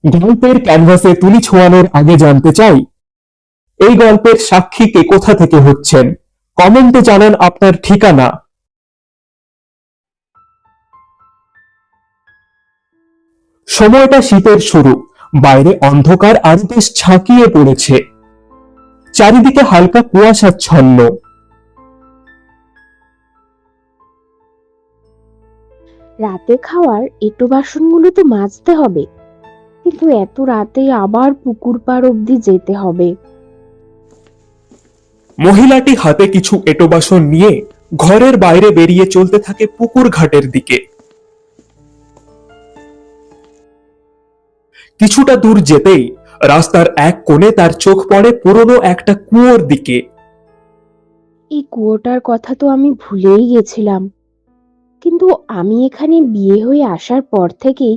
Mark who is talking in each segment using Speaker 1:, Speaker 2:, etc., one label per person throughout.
Speaker 1: গল্পের ক্যানভাসে তুলি ছোঁয়ানোর আগে জানতে চাই, এই গল্পের সাক্ষী কে কোথা থেকে হচ্ছেন? কমেন্টে জানান আপনার ঠিকানা। সময়টা শীতের শুরু, বাইরে অন্ধকার আর বেশ ঝাঁকিয়ে পড়েছে, চারিদিকে হালকা কুয়াশাচ্ছন্ন।
Speaker 2: রাতে খাওয়ার এঁটো বাসনগুলো তো মাজতে হবে, কিন্তু এত রাতে আবার পুকুর পাড় অব্দি যেতে হবে।
Speaker 1: মহিলাটি হাতে কিছু এঁটো বাসন নিয়ে ঘরের বাইরে বেরিয়ে চলতে থাকে পুকুর ঘাটের দিকে। কিছুটা দূর যেতেই রাস্তার এক কোণে তার চোখ পড়ে পুরনো একটা কুয়োর দিকে।
Speaker 2: এই কুয়োটার কথা তো আমি ভুলেই গেছিলাম, কিন্তু আমি এখানে বিয়ে হয়ে আসার পর থেকেই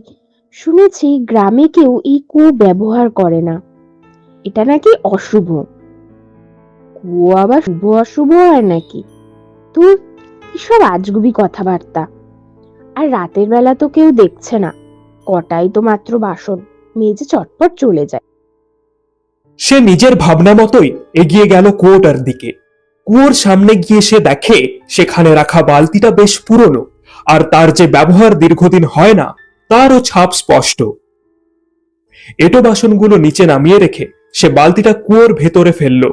Speaker 2: শুনেছি গ্রামে কেউ এই কুয়ো ব্যবহার করে না। এটা নাকি অশুভ। কুয়ো আবার শুভ অশুভ হয় নাকি? তো এসব আজগুবি কথাবার্তা। আর রাতের বেলা তো কেউ দেখছে না, কটাই তো মাত্র বাসন, মেজে চটপট চলে যায়।
Speaker 1: সে নিজের ভাবনা মতোই এগিয়ে গেল কুয়োটার দিকে। কুয়োর সামনে গিয়ে সে দেখে সেখানে রাখা বালতিটা বেশ পুরনো, আর তার যে ব্যবহার দীর্ঘদিন হয় না তারও ছাপ স্পষ্ট। এঁটো বাসনগুলো নিচে নামিয়ে রেখে সে বালতিটা কুয়োর ভেতরে ফেলল।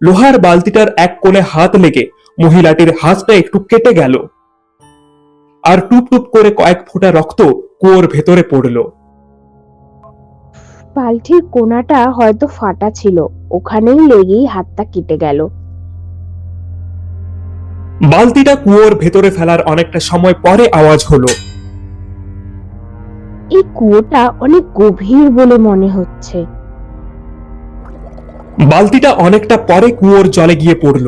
Speaker 1: লোহার বালতিটার এক কোণে হাত লেগে মহিলাটির হাতটা একটু কেটে গেল, আর টুপ টুপ করে কয়েক ফোঁটা রক্ত কুয়োর ভেতরে পড়ল।
Speaker 2: বালতির কোনাটা হয়তো ফাটা ছিল, ওখানেই লেগেই হাতটা কেটে গেল।
Speaker 1: বালতিটা কুয়োর ভেতরে ফেলার অনেকটা সময় পরে আওয়াজ হলো।
Speaker 2: এই কুয়োটা অনেক গভীর বলে মনে হচ্ছে।
Speaker 1: বালতিটা অনেকটা পরে কুয়োর জলে গিয়ে পড়ল।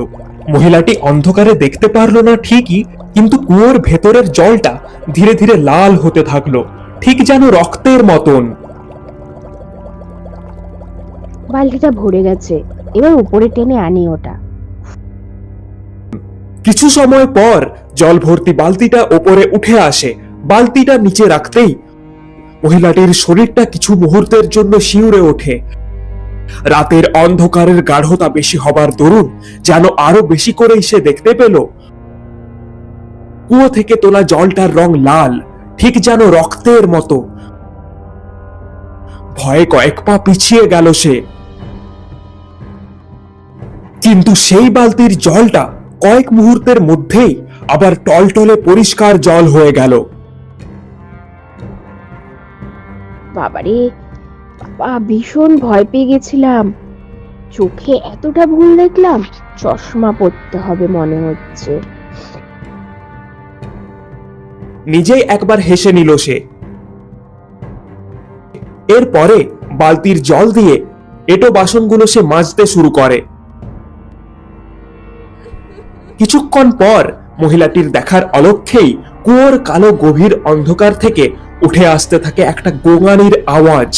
Speaker 1: মহিলাটি অন্ধকারে দেখতে পারল না ঠিকই, কিন্তু কুয়োর ভেতরের জলটা ধীরে ধীরে লাল হতে থাকলো, ঠিক যেন রক্তের মতন।
Speaker 2: বালতিটা ভরে গেছে, এবার উপরে টেনে আনি ওটা।
Speaker 1: কিছু সময় পর জল ভর্তি বালতিটা ওপরে উঠে আসে। বালতিটা নিচে রাখতেই মহিলাটির শরীরটা কিছু মুহূর্তের জন্য শিউরে ওঠে। রাতের অন্ধকারের গাঢ়তা বেশি হবার দরুন যেন আরো বেশি করেই সে দেখতে পেল কুয়ো থেকে তোলা জলটার রং লাল, ঠিক যেন রক্তের মতো। ভয়ে কয়েক পা পিছিয়ে গেল সে, কিন্তু সেই বালতির জলটা কয়েক মুহূর্তের মধ্যেই আবার টলটলে পরিষ্কার জল হয়ে গেল।
Speaker 2: বাবারে বাবা, ভীষণ ভয় পেয়ে গেছিলাম। চোখে এতটা ভুল দেখলাম, চশমা পরতে হবে মনে হচ্ছে।
Speaker 1: নিজেই একবার হেসে নিল সে। এরপরে বালতির জল দিয়ে এঁটো বাসনগুলো সে মাজতে শুরু করে। কিছুক্ষণ পর মহিলাটির দেখার অলক্ষ্যেই কুয়োর কালো গভীর অন্ধকার থেকে উঠে আসতে থাকে একটা গোঙানির আওয়াজ।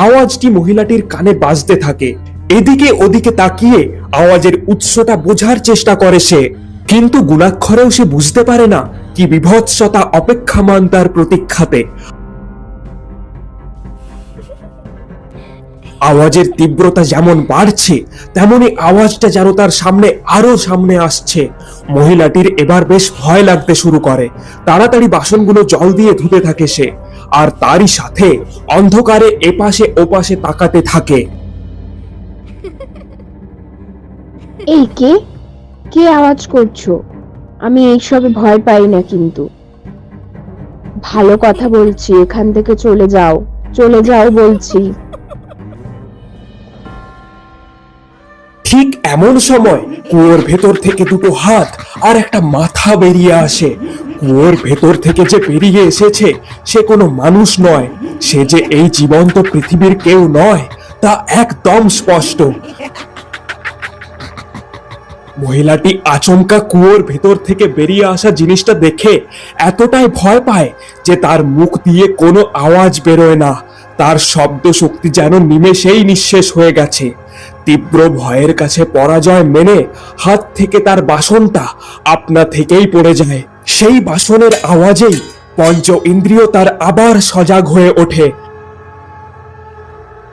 Speaker 1: আওয়াজটি মহিলাটির কানে বাজতে থাকে। এদিকে ওদিকে তাকিয়ে আওয়াজের উৎসটা বোঝার চেষ্টা করে সে, কিন্তু গুণাক্ষরেও সে বুঝতে পারে না কি বিভৎসতা অপেক্ষামান তার প্রতীক্ষাতে। আওয়াজের তীব্রতা যেমন বাড়ছে, তেমনি আওয়াজটা যেন তার সামনে আরো সামনে আসছে। মহিলাটির এবার বেশ ভয় লাগতে শুরু করে। তাড়াতাড়ি বাসনগুলো জল দিয়ে ধুতে থাকে সে, আর তারই সাথে অন্ধকারে এপাশে ওপাশে তাকাতে থাকে।
Speaker 2: এই কে কে আওয়াজ করছো? আমি এইসবে ভয় পাই না, কিন্তু ভালো কথা বলছি, এখান থেকে চলে যাও, চলে যাও বলছি।
Speaker 1: ঠিক এমন সময় কুয়োর ভেতর থেকে দুটো হাত আর একটা মাথা বেরিয়ে আসে। কুয়োর ভেতর থেকে যে বেরিয়ে এসেছে সে কোনো মানুষ নয়, সে যে এই জীবন্ত পৃথিবীর কেউ নয় তা একদম স্পষ্ট। মহিলাটি আচমকা কুয়োর ভেতর থেকে বেরিয়ে আসা জিনিসটা দেখে এতটাই ভয় পায় যে তার মুখ দিয়ে কোনো আওয়াজ বেরোয় না। তার শব্দ শক্তি যেন নিমেষেই নিঃশেষ হয়ে গেছে। তীব্র ভয়ের কাছে পরাজয় মেনে হাত থেকে তার বাসনটা আপনা থেকেই পড়ে যায়। সেই বাসনের আওয়াজেই পঞ্চ ইন্দ্রিয় তার আবার সজাগ হয়ে ওঠে।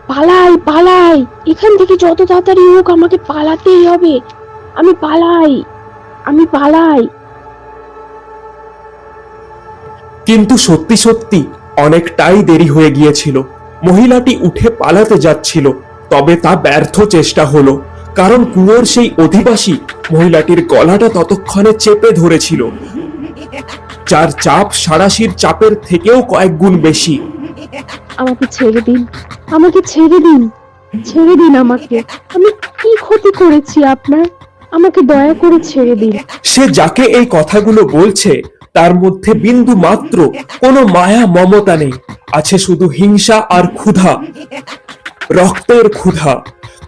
Speaker 2: পালাই পালাই, এখান থেকে যত তাড়াতাড়ি হোক আমাকে পালাতেই হবে। আমি পালাই, আমি পালাই।
Speaker 1: কিন্তু সত্যি সত্যি অনেকটাই দেরি হয়ে গিয়েছিল। মহিলাটি উঠে পালাতে যাচ্ছিল, তবে তা ব্যর্থ চেষ্টা হলো, কারণ কুয়োর সেই অধিবাসী মহিলাটির গলাটা ততক্ষণে চেপে ধরেছিল, যার চাপ সাঁড়াশির চাপের থেকেও কয়েক গুণ বেশি।
Speaker 2: আমাকে ছেড়ে দিন, আমাকে ছেড়ে দিন, ছেড়ে দিন আমাকে। আমি কি ক্ষতি করেছি আপনার? আমাকে দয়া করে ছেড়ে দিন।
Speaker 1: সে যাকে এই কথাগুলো বলছে তার মধ্যে বিন্দু মাত্র কোনো মায়া মমতা নেই, আছে শুধু হিংসা আর ক্ষুধা, রক্তের ক্ষুধা।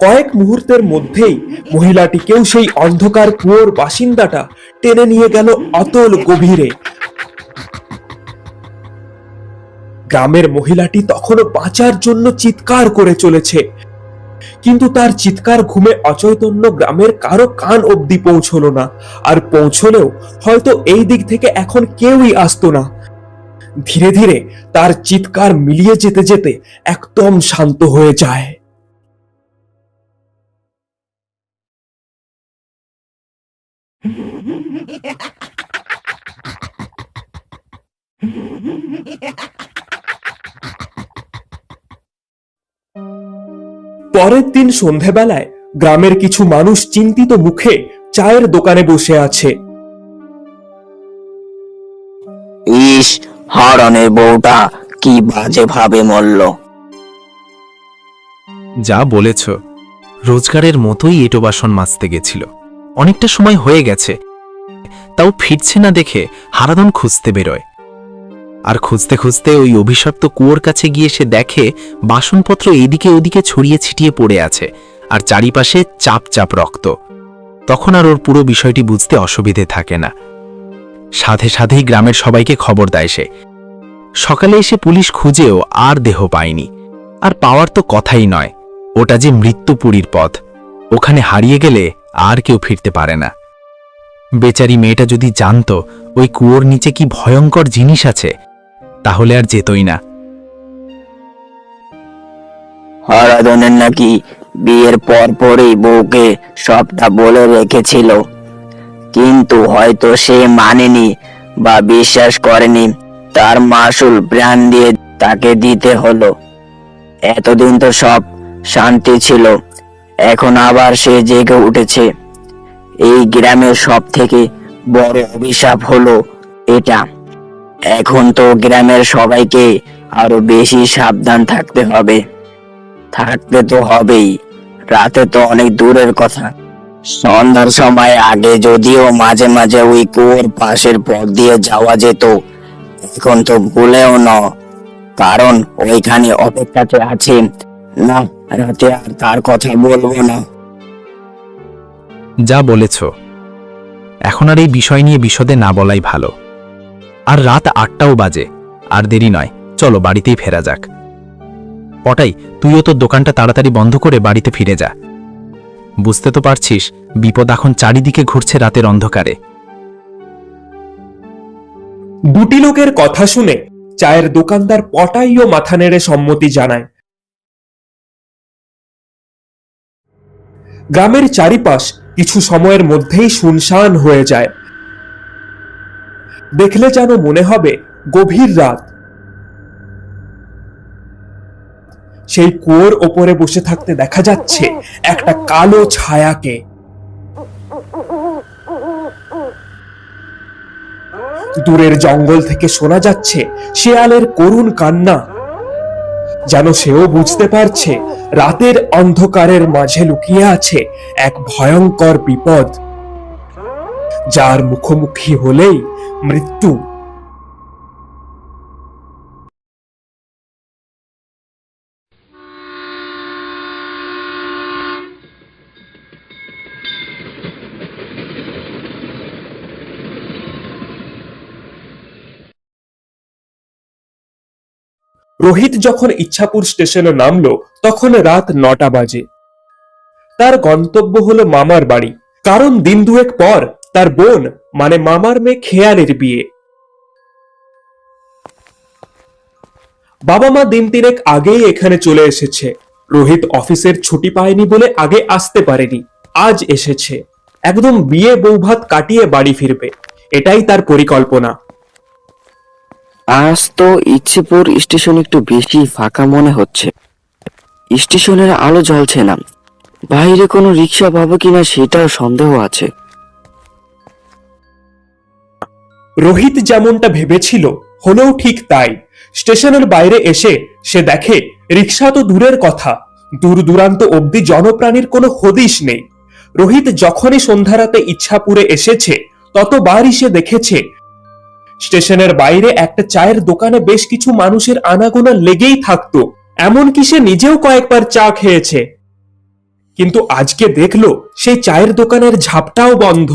Speaker 1: কয়েক মুহূর্তের মধ্যেই মহিলাটিকেও সেই অন্ধকার কুয়োর বাসিন্দাটা টেনে নিয়ে গেল অতল গভীরে। গ্রামের মহিলাটি তখনও বাঁচার জন্য চিৎকার করে চলেছে, কিন্তু তার চিৎকার ঘুমে অচৈতন্য গ্রামের কারো কান অবধি পৌঁছলো না, আর পৌঁছলেও হয়তো এই দিক থেকে এখন কেউই আসতো না। ধীরে ধীরে তার চিৎকার মিলিয়ে যেতে যেতে একদম শান্ত হয়ে যায়। পরের দিন সন্ধেবেলায় গ্রামের কিছু মানুষ চিন্তিত মুখে চায়ের দোকানে বসে আছে।
Speaker 3: ইস, হরণের বউটা কি বাজে ভাবে মরল।
Speaker 4: যা বলেছ, রোজগারের মতোই এঁটো বাসন মাজতে গেছিল। অনেকটা সময় হয়ে গেছে, তাও ফিরছে না দেখে হারাধন খুঁজতে বেরোয়। আর খুঁজতে খুঁজতে ওই অভিশপ্ত কুয়োর কাছে গিয়ে সে দেখে বাসনপত্র এদিকে ওদিকে ছড়িয়ে ছিটিয়ে পড়ে আছে, আর চারিপাশে চাপ চাপ রক্ত। তখন আর ওর পুরো বিষয়টি বুঝতে অসুবিধে থাকে না। সাথে সাথেই গ্রামের সবাইকে খবর দেয় সে। সকালে এসে পুলিশ খুঁজেও আর দেহ পায়নি, আর পাওয়ার তো কথাই নয়। ওটা যে মৃত্যুপুরীর পথ, ওখানে হারিয়ে গেলে আর কেউ ফিরতে পারে না। বেচারি মেয়েটা যদি জানতো ওই কুয়োর নিচে কি ভয়ঙ্কর জিনিস আছে, তাহলে আর যেতই না।
Speaker 3: হরধনের নাকি বিয়ের পর পরই বউকে সবটা বলে রেখেছিল, কিন্তু হয়তো সে মানেনি বা বিশ্বাস করেনি। তার মাসুল প্রাণ দিয়ে তাকে দিতে হলো। এতদিন তো সব শান্তি ছিল, এখন আবার সে জেগে উঠেছে। এই গ্রামের সব থেকে বড় অভিশাপ হলো এটা। এখন তো গ্রামের সবাইকে আরো বেশি সাবধান থাকতে হবে। থাকতে তো হবেই, রাতে তো অনেক দূরের কথা, সন্ধ্যার সময় আগে যদিও মাঝে মাঝে ওই কুয়োর পাশের পথ দিয়ে যাওয়া যেত, এখন তো ভুলেও ন, কারণ ওইখানে অপেক্ষাতে আছে। না, রাতে আর তার কথা বলবো না।
Speaker 4: যা বলেছ, এখন আর এই বিষয় নিয়ে বিশদে না বলাই ভালো। আর রাত 8টাও বাজে, আর দেরি নয়, চলো বাড়িতেই ফেরা যাক। পটাই, তুইও তোর দোকানটা তাড়াতাড়ি বন্ধ করে বাড়িতে ফিরে যা। বুঝতে তো পারছিস বিপদ এখন চারিদিকে ঘুরছে রাতের অন্ধকারে।
Speaker 1: দুটি লোকের কথা শুনে চায়ের দোকানদার পটাইও মাথা নেড়ে সম্মতি জানায়। গ্রামের চারিপাশ কিছু সময়ের মধ্যেই শুনশান হয়ে যায়। দেখলে যেন মনে হবে গভীর রাত। সেই কুয়োর ওপরে বসে থাকতে দেখা যাচ্ছে একটা কালো ছায়াকে। দূরের জঙ্গল থেকে শোনা যাচ্ছে শেয়ালের করুণ কান্না, যেন সেও বুঝতে পারছে রাতের অন্ধকারের মাঝে লুকিয়ে আছে এক ভয়ঙ্কর বিপদ, যার মুখোমুখি হলেই মৃত্যু। রোহিত যখন ইচ্ছাপুর স্টেশনে নামলো তখন রাত 9টা বাজে। তার গন্তব্য হলো মামার বাড়ি, কারণ দিন দুয়েক পর তার বোন মানে মামার মেয়ে খেয়ালের বিয়ে। বাবা মা দিন তিনেক আগেই এখানে চলে এসেছে। রোহিত অফিসের ছুটি পায়নি বলে আগে আসতে পারেনি, আজ এসেছে। একদম বিয়ে বৌভাত কাটিয়ে বাড়ি ফিরবে, এটাই তার পরিকল্পনা।
Speaker 3: আজ তো ইচ্ছেপুর স্টেশন একটু বেশি ফাঁকা মনে হচ্ছে। স্টেশনের আলো জ্বলছে না, বাইরে কোনো রিক্সা পাবো কিনা সেটাও সন্দেহ আছে।
Speaker 1: রোহিত যেমনটা ভেবেছিল হলেও ঠিক তাই। স্টেশনের বাইরে এসে সে দেখে রিক্সা তো দূরের কথা, দূর দূরান্ত অবধি জনপ্রাণীর কোনো হদিশ নেই। রোহিত যখনই সন্ধ্যারাতে ইচ্ছাপুরে এসেছে ততবারই সে দেখেছে স্টেশনের বাইরে একটা চায়ের দোকানে বেশ কিছু মানুষের আনাগোনা লেগেই থাকতো, এমনকি সে নিজেও কয়েকবার চা খেয়েছে। কিন্তু আজকে দেখলো সেই চায়ের দোকানের ঝাপটাও বন্ধ।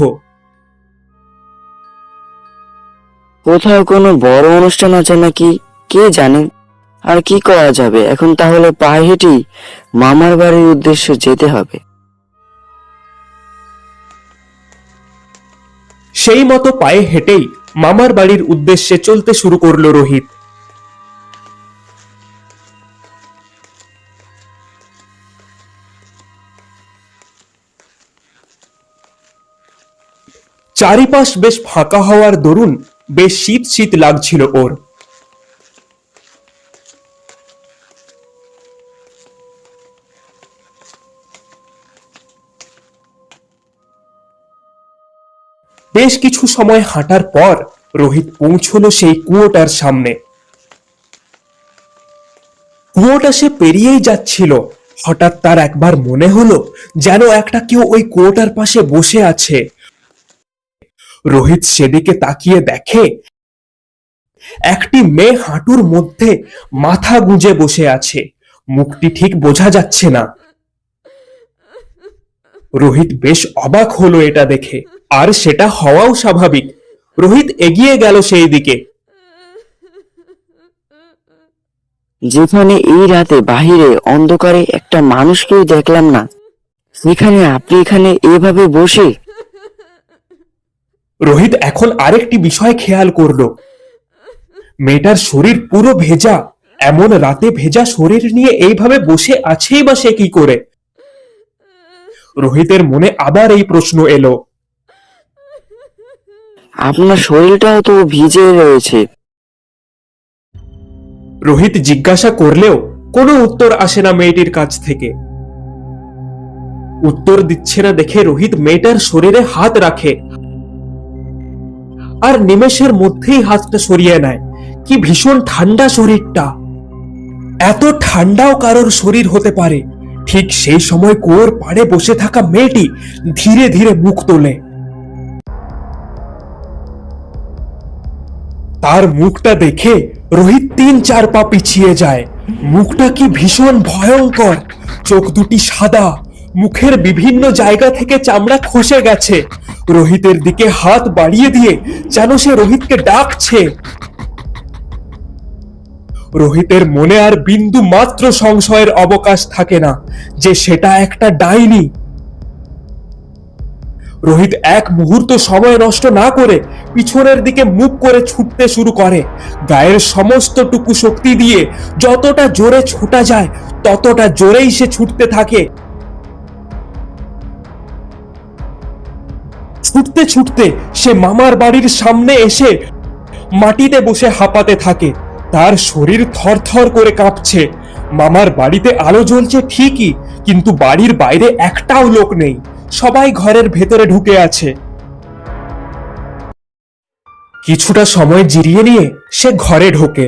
Speaker 3: কোথাও কোনো বড় অনুষ্ঠান আছে নাকি কে জানে। আর কি করা যাবে এখন, তাহলে পায়ে হেঁটেই মামার বাড়ির উদ্দেশ্যে যেতে হবে।
Speaker 1: সেই মতো পায়ে হেঁটেই মামার বাড়ির উদ্দেশ্যে চলতে শুরু করলো রোহিত। চারিপাশ বেশ ফাঁকা হওয়ার দরুন বেশ শীত শীত লাগছিল ওর। বেশ কিছু সময় হাঁটার পর রোহিত পৌঁছলো সেই কুয়োটার সামনে। কুয়োটা সে পেরিয়েই যাচ্ছিল, হঠাৎ তার একবার মনে হলো যেন একটা কেউ ওই কুয়োটার পাশে বসে আছে। রোহিত সেদিকে তাকিয়ে দেখে একটি মেয়ে হাঁটুর মধ্যে মাথা গুঁজে বসে আছে, মুখটি ঠিক বোঝা যাচ্ছে না। রোহিত বেশ অবাক হলো এটা দেখে, আর সেটা হওয়াও স্বাভাবিক। রোহিত এগিয়ে গেল সেই দিকে।
Speaker 3: যেখানে এই রাতে বাহিরে অন্ধকারে একটা মানুষকেও দেখলাম না, সেখানে আপনি এখানে এভাবে বসে।
Speaker 1: রোহিত এখন আরেকটি বিষয় খেয়াল করলো, মেয়েটার শরীর পুরো ভেজা। এমন রাতে ভেজা শরীর নিয়ে এইভাবে বসে আছেই বা সে কি করে? রোহিতের মনে আবার এই প্রশ্ন এলো।
Speaker 3: আপনার শরীরটাও তো ভিজে রয়েছে।
Speaker 1: রোহিত জিজ্ঞাসা করলেও কোনো উত্তর আসে না মেয়েটির কাছ থেকে। উত্তর দিচ্ছে না দেখে রোহিত মেয়েটার শরীরে হাত রাখে, আর নিমেষের মধ্যেই হাতটা সরিয়ে নেয়। কি ভীষণ ঠান্ডা শরীরটা! এত ঠান্ডাও কারোর শরীর হতে পারে। ঠিক সেই সময় কুয়োর পাড়ে বসে থাকা মেয়েটি ধীরে ধীরে মুখ তোলে। তার মুখটা দেখে রোহিত 3-4 পা পিছিয়ে যায়। মুখটা কি ভীষণ ভয়ঙ্কর, চোখ দুটি সাদা, মুখের বিভিন্ন জায়গা থেকে চামড়া খসে গেছে। রোহিতের দিকে হাত বাড়িয়ে দিয়ে যেন সে রোহিতকে ডাকছে। রোহিতের মনে আর বিন্দু মাত্র সংশয়ের অবকাশ থাকে না যে সেটা একটা ডাইনি। রোহিত এক মুহূর্ত সময় নষ্ট না করে পিছনের দিকে মুখ করে ছুটতে শুরু করে। গায়ের সমস্তটুকু শক্তি দিয়ে যতটা জোরে ছোটা যায় ততটা জোরেই সে ছুটতে থাকে। ছুটতে ছুটতে সে মামার বাড়ির সামনে এসে মাটিতে বসে হাঁপাতে থাকে। তার শরীর থরথর করে কাঁপছে। মামার বাড়িতে আলো জ্বলছে ঠিকই, কিন্তু বাড়ির বাইরে একটাও লোক নেই, সবাই ঘরের ভেতরে ঢুকে আছে। কিছুটা সময় জিরিয়ে নিয়ে সে ঘরে ঢোকে।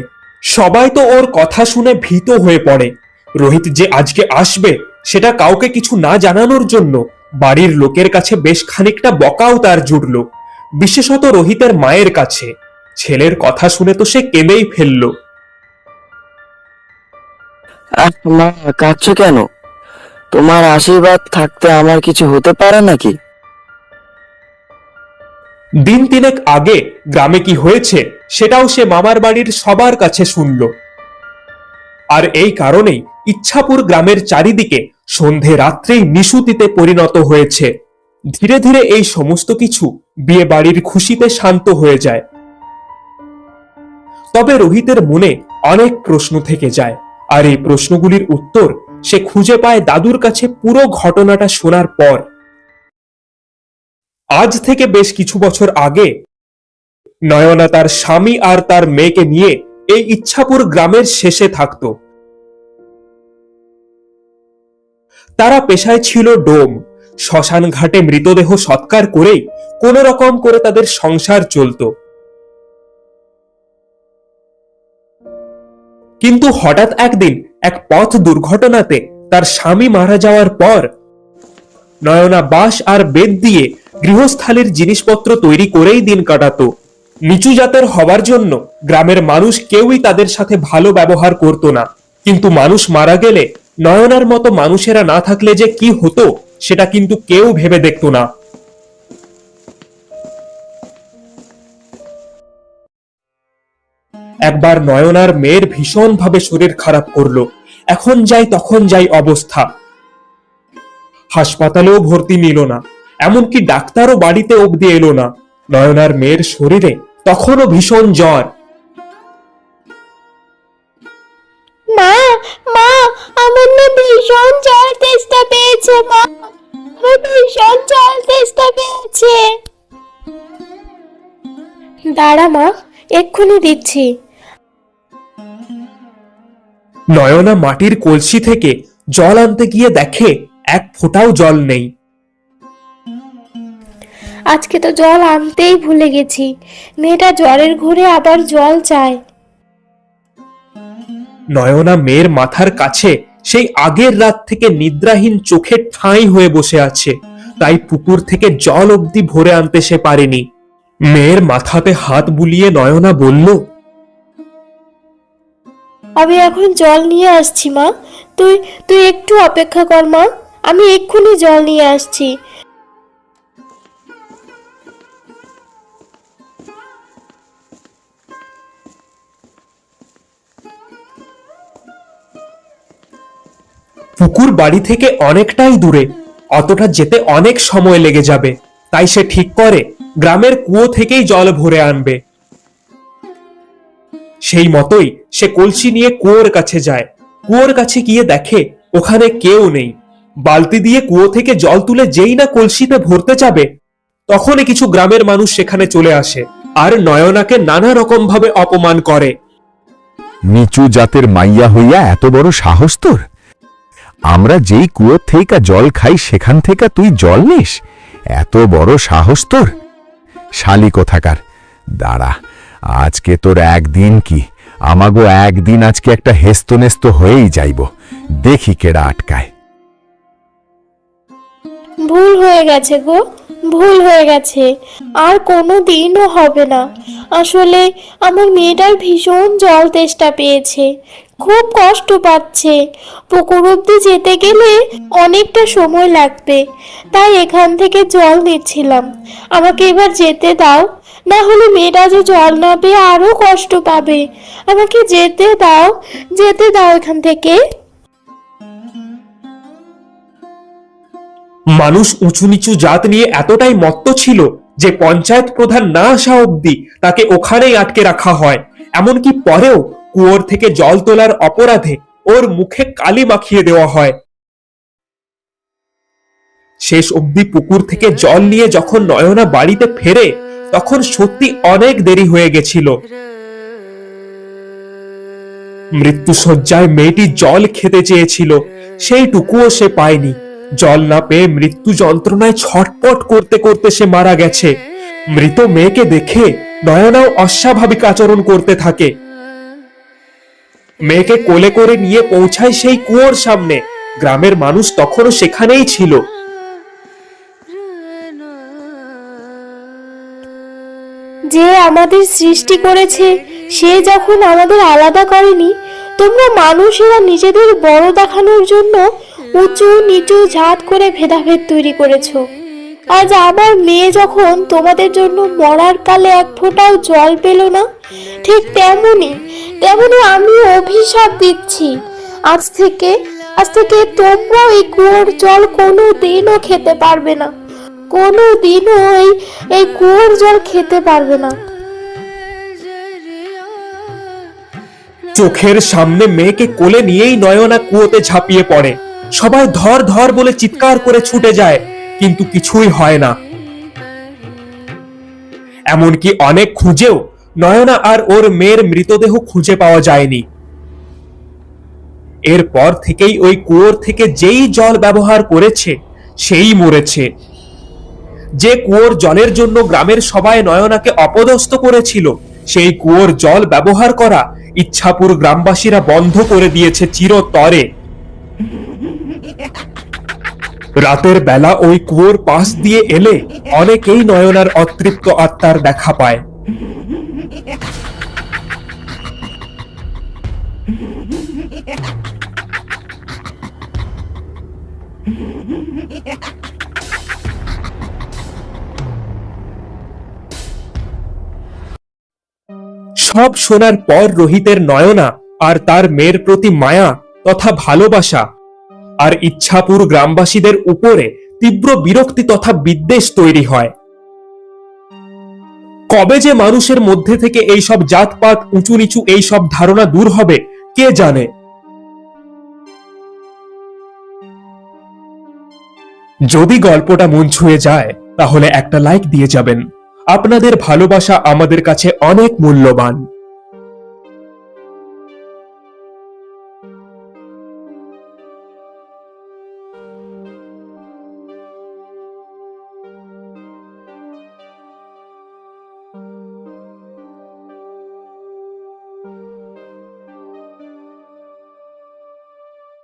Speaker 1: সবাই তো ওর কথা শুনে ভীত হয়ে পড়ে। রোহিত যে আজকে আসবে সেটা কাউকে কিছু না জানানোর জন্য বাড়ির লোকের কাছে বেশ খানিকটা বকাও তার জুটল, বিশেষত রোহিতের মায়ের কাছে। ছেলের কথা শুনে তো সে কেঁদেই ফেলল।
Speaker 3: মা, কাঁদছো কেন? তোমার আশীর্বাদ থাকতে আমার কিছু হতে পারে নাকি?
Speaker 1: দিন তিনেক আগে গ্রামে কি হয়েছে সেটাও সে মামার বাড়ির সবার কাছে শুনল। আর এই কারণেই ইচ্ছাপুর গ্রামের চারিদিকে সন্ধে রাত্রেই নিশুতিতে পরিণত হয়েছে। ধীরে ধীরে এই সমস্ত কিছু বিয়ে বাড়ির খুশিতে শান্ত হয়ে যায়। তবে রোহিতের মনে অনেক প্রশ্ন থেকে যায়, আর এই প্রশ্নগুলির উত্তর সে খুঁজে পায় দাদুর কাছে পুরো ঘটনাটা শোনার পর। আজ থেকে বেশ কিছু বছর আগে নয়না তার স্বামী আর তার মেয়েকে নিয়ে এই ইচ্ছাপুর গ্রামের শেষে থাকত। তারা পেশায় ছিল ডোম। শ্মশান ঘাটে মৃতদেহ সৎকার করেই কোন রকম করে তাদের সংসার চলত। কিন্তু হঠাৎ একদিন এক পথ দুর্ঘটনাতে তার স্বামী মারা যাওয়ার পর নয়না বাঁশ আর বেত দিয়ে গৃহস্থালির জিনিসপত্র তৈরি করেই দিন কাটাতো। নিচু জাতের হবার জন্য গ্রামের মানুষ কেউই তাদের সাথে ভালো ব্যবহার করত না। কিন্তু মানুষ মারা গেলে নয়নার মতো মানুষেরা না থাকলে যে কি হতো সেটা কিন্তু কেউ ভেবে দেখতো না। একবার নয়নার মেয়ের ভীষণভাবে শরীর খারাপ করলো। এখন যাই তখন যাই অবস্থা। হাসপাতালেও ভর্তি নিল না, এমনকি ডাক্তারও বাড়িতে অবধি এলো না। নয়নার মেয়ের শরীরে তখনও ভীষণ জ্বর।
Speaker 2: মা, মা, আমার না ভীষণ জ্বর তেষ্টা পেয়েছে। মা, আমার ভীষণ জ্বর তেষ্টা পেয়েছে। দাঁড়া মা, এক্ষুনি দিচ্ছি।
Speaker 1: নয়না মাটির কলসি থেকে জল আনতে গিয়ে দেখে এক ফোঁটাও জল নেই।
Speaker 2: আজকে তো জল আনতেই ভুলে গেছি। মেয়েটা জ্বরের ঘোরে আবার জল চায়।
Speaker 1: নয়না মেয়ের মাথার কাছে সেই আগের রাত থেকে নিদ্রাহীন চোখের ঠাঁই হয়ে বসে আছে, তাই পুকুর থেকে জল অবধি ভরে আনতে সে পারেনি। মেয়ের মাথাতে হাত বুলিয়ে নয়না বলল,
Speaker 2: আমি এখন জল নিয়ে আসছি মা। তুই তুই একটু অপেক্ষা কর মা, আমি এক্ষুনি জল নিয়ে আসছি।
Speaker 1: পুকুর বাড়ি থেকে অনেকটাই দূরে, অতটা যেতে অনেক সময় লেগে যাবে। তাই সে ঠিক করে গ্রামের কুয়ো থেকেই জল ভরে আনবে। সেই মতোই সে কলসি নিয়ে কুয়োর কাছে যায়। কুয়োর কাছে গিয়ে দেখে ওখানে কেউ নেই। বালতি দিয়ে কুয়ো থেকে জল তুলে যেই না কলসিতে ভরতে যাবে, তখনই কিছু গ্রামের মানুষ সেখানে চলে আসে আর নয়নাকে নানা রকম ভাবে অপমান করে।
Speaker 5: নিচু জাতের মাইয়া হইয়া এত বড় সাহস তোর! আমরা যেই কুয়োর থেকে জল খাই সেখান থেকে তুই জল নিস? এত বড় সাহস তোর! শালি কোথাকার! দাঁড়া, আজকে তোর একদিন কি আমাগো একদিন আজকে একটা হেস্তনেস্ত হয়েই যাইব। দেখি কেডা আটকায়।
Speaker 2: ভুল হয়ে গেছে গো, ভুল হয়ে গেছে। আর কোনো দিনও হবে না। আসলে আমার মেয়েটার ভীষণ জল তেষ্টা পেয়েছে, খুব কষ্ট পাচ্ছে। পুকুর অব্দি যেতে গেলে অনেকটা সময় লাগবে, তাই এখান থেকে জল নিচ্ছিলাম। আমাকে এবার যেতে দাও, না হলে মেয়েটা যে জল না পেয়ে আরো কষ্ট পাবে। আমাকে যেতে দাও, যেতে দাও এখান থেকে।
Speaker 1: মানুষ উঁচু নিচু জাত নিয়ে এতটাই মত্ত ছিল যে পঞ্চায়েত প্রধান না আসা অবধি তাকে ওখানেই আটকে রাখা হয়। এমনকি পরেও কুয়োর থেকে জল তোলার অপরাধে ওর মুখে কালি মাখিয়ে দেওয়া হয়। শেষ অবধি পুকুর থেকে জল নিয়ে যখন নয়না বাড়িতে ফেরে, তখন সত্যি অনেক দেরি হয়ে গেছিল। মৃত্যুশয্যায় মেয়েটি জল খেতে চেয়েছিল, সেইটুকুও সে পায়নি। জল না পেয়ে মৃত্যু যন্ত্রণায় ছটপট করতে করতে সে মারা গেছে। মৃত মেয়েকে দেখে নয়নাও অস্বাভাবিক আচরণ করতে থাকে। মেয়েকে কোলে করে নিয়ে পৌঁছায় সেই কুয়োর সামনে। গ্রামের মানুষ তখনও সেখানেই ছিল।
Speaker 2: যে আমাদের সৃষ্টি করেছে সে যখন আমাদের আলাদা করেনি, তোমরা মানুষেরা নিজেদের বড় দেখানোর জন্য উঁচু নিচু জাত করে ভেদাভেদ তৈরি করেছো। আজ আমার মেয়ে যখন তোমাদের জন্য মরার কালে এক ফোঁটাও জল পেল না, ঠিক তেমনি আমি অভিশাপ দিচ্ছি। আজ থেকে তোমরাও এই কুয়োর জল কোনো দিনও খেতে পারবে না, কোনো দিনও এই কুয়োর জল খেতে পারবে না।
Speaker 1: চোখের সামনে মেয়েকে কোলে নিয়েই নয়না কুয়োতে ঝাঁপিয়ে পড়ে। সবাই ধর ধর বলে চিৎকার করে ছুটে যায়, কিন্তু কিছুই হয় না। এমনকি অনেক খুঁজেও নয়না আর ওর মেয়ের মৃতদেহ খুঁজে পাওয়া যায়নি। এরপর থেকেই ওই কুয়োর থেকে যেই জল ব্যবহার করেছে সেই মরেছে। যে কুয়োর জলের জন্য গ্রামের সবাই নয়নাকে অপদস্থ করেছিল, সেই কুয়োর জল ব্যবহার করা ইচ্ছাপুর গ্রামবাসীরা বন্ধ করে দিয়েছে চিরতরে। রাতের বেলা ওই কুয়োর পাশ দিয়ে এলে অনেকেই নয়নার অতৃপ্ত আত্মার দেখা পায়। সব শোনার পর রোহিতের নয়না আর তার মেয়ের প্রতি মায়া তথা ভালোবাসা আর ইচ্ছাপুর গ্রামবাসীদের উপরে তীব্র বিরক্তি তথা বিদ্বেষ তৈরি হয়। কবে যে মানুষের মধ্যে থেকে এইসব জাতপাত উঁচু নিচু এইসব ধারণা দূর হবে কে জানে। যদি গল্পটা মন ছুঁয়ে যায় তাহলে একটা লাইক দিয়ে যাবেন। আপনাদের ভালোবাসা আমাদের কাছে অনেক মূল্যবান।